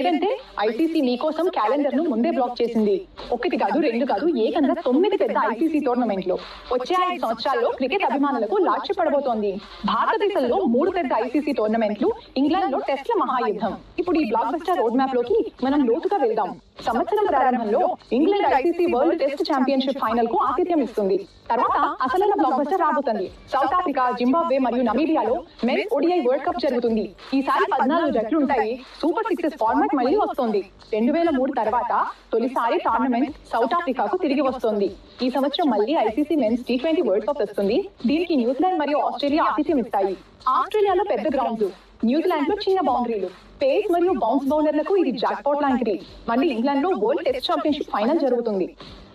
లేదంటే ఐసీసీ మీకోసం క్యాలెండర్ ను ముందే బ్లాక్ చేసింది. ఒకటి కాదు, రెండు కాదు, ఏకంగా 9 పెద్ద ఐసీసీ టోర్నమెంట్లు వచ్చే 5 సంవత్సరాల్లో క్రికెట్ అభిమానులకు లాడ్చి పడబోతోంది. భారతదేశంలో 3 పెద్ద ఐసీసీ టోర్నమెంట్లు, ఇంగ్లాండ్ లో టెస్ట్ల మహాయుద్ధం. ఇప్పుడు ఈ బ్లాక్ బస్టర్ రోడ్ మ్యాప్ లోకి మనం లోతుగా వెళ్దాం. సంవత్సరం ప్రారంభంలో England ICC world test championship final కు ఆతిథ్యం ఇస్తుంది. తర్వాత అసలైన బ్లాక్ బస్టర్ రాబోతుంది. సౌత్ ఆఫ్రికా, జింబాబ్వే మరియు నమీబియాలో మెన్స్ ఓడిఐ వరల్డ్ కప్ జరుగుతుంది. ఈసారి 14 జట్లుంటాయి. సూపర్ సిక్సెస్ ఫార్మాట్ మళ్ళీ వస్తుంది. 2003 తర్వాత తొలిసారి టోర్నమెంట్ సౌత్ ఆఫ్రికాకు తిరిగి వస్తుంది. ఈ సంవత్సరం మళ్ళీ ICC men's T20 world cup వస్తుంది. దీనికి న్యూజిలాండ్ మరియు ఆస్ట్రేలియా ఆతిథ్యం ఇస్తాయి. ఆస్ట్రేలియాలో పెద్ద గ్రౌండ్స్, న్యూజిలాండ్ లో చిన్న బౌండరీలు, పేస్ మరియు బౌన్స్ బౌలర్లకు ఇది జాక్పాట్ లాంటిది. మళ్ళీ ఇంగ్లాండ్ లో వరల్డ్ టెస్ట్ ఛాంపియన్షిప్ ఫైనల్ జరుగుతుంది.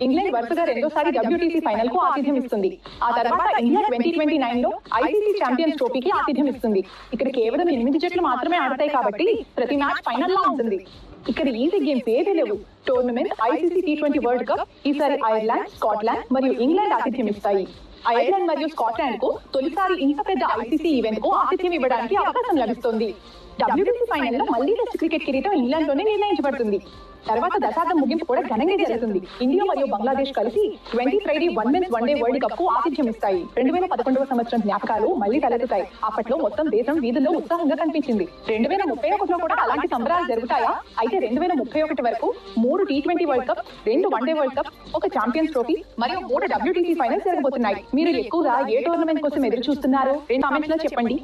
ఇంగ్లాండ్ వరుసగా రెండోసారి WTC ఫైనల్ కు ఆతిథ్యం ఇస్తుంది. ఆ తర్వాత ఇండియా 2029 లో ఐసీసీ ఛాంపియన్స్ ట్రోఫీకి ఆతిథ్యం ఇస్తుంది. ఇక్కడ కేవలం 8 జట్లు మాత్రమే ఆడతాయి కాబట్టి ప్రతి మ్యాచ్ ఫైనల్ లా ఉంటుంది. ఇక్కడ ఈజీ గేమ్స్ ఏవీ లేవు. Tournament ICC T20 world cup ఈసారి ఐర్లాండ్, స్కాట్లాండ్ మరియు ఇంగ్లాండ్ ఆతిథ్యం ఇస్తాయి. ఐర్లాండ్ మరియు స్కాట్లాండ్ కు తొలిసారి ఇంత పెద్ద ఐసీసీ ఈవెంట్ కు ఆతిథ్యం ఇవ్వడానికి అవకాశం లభిస్తుంది. WTC ఫైనల్ లో మళ్లీ టెస్ట్ క్రికెట్ కిరీటం ఇంగ్లాండ్ లోనే నిర్ణయించబడుతుంది. తర్వాత దశాబ్దం ముగింపు కూడా ఘనంగా జరుగుతుంది. ఇండియా మరియు బంగ్లాదేశ్ కలిసి 2030 వన్మెన్స్ వన్డే వరల్డ్ కప్ కు ఆతిథ్యం ఇస్తాయి. 2011వ సంవత్సరం జ్ఞాపకాలు మళ్లీ తలెత్తుతాయి. అప్పట్లో మొత్తం దేశం వీధుల్లో ఉత్సాహంగా కనిపించింది. 2031లో కూడా అలాంటి సంబరాలు జరుగుతాయా? అయితే 2031 వరకు 3 T20 world cup, 2 one day world cup, 1 champions trophy మరియు 3 WTC ఫైనల్స్ జరగబోతున్నాయి. మీరు ఎక్కువగా ఏ టోర్నమెంట్ కోసం ఎదురు చూస్తున్నారు? 2 కామెంట్స్ లో చెప్పండి.